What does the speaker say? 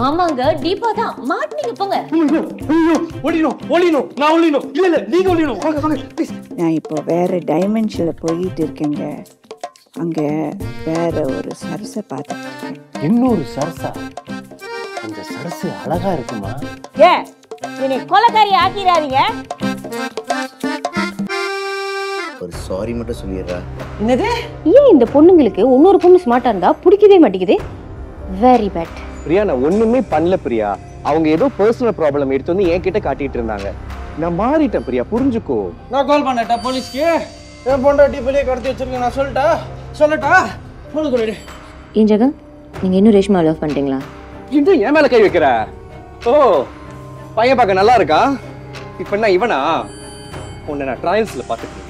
ஆமாங்க டீப்பா தான் மாட்டினீங்க போங்க. ஒளியணும் நான் ஒளியணும். இல்ல நீங்க ஒளியணும். வாங்க ப்ளீஸ். நான் இப்போ வேற டைமென்ஷன்ல போயிட்டு இருக்கேங்க. அங்க வேற ஒரு சரசை பார்த்துருக்கேன். இன்னொரு சரசா? அந்த சரசு அழகா இருக்குமா? ஏ என்னை கொலைக்காரி ஆக்கிடாதீங்க. ஒரு சாரி மட்டும் சொல்லிடுறா. என்னது? ஏன் இந்த பொண்ணுங்களுக்கு இன்னொரு பொண்ணு ஸ்மார்ட்டா இருந்தா பிடிக்கவே மாட்டேங்குது? Very bad. பிரியா நான் ஒண்ணுமே பண்ணல பிரியா. அவங்க ஏதோ பர்சனல் ப்ராப்ளம் எடுத்து வந்து என்கிட்ட காட்டிட்டு இருந்தாங்க. நான் மாறிட்டேன் பிரியா, புரிஞ்சுக்கோ. நான் கால் பண்ணட்டா போலீஸ்க்கு? என் பொண்டாட்டி வெளியே கடத்தி வச்சிருக்கேன் நான் சொல்லட்டா? போன் கொடு. ஏன் ஜெகன் நீங்க இன்னும் ரேஷ்மா லவ் பண்றீங்களா? இன்னும் என் மேல கை வைக்கிற? ஓ பையன் பார்க்க நல்லா இருக்கா? இப்ப என்ன இவனா? உன்னை நான் ட்ரையல்ஸ்ல பாத்துட்டு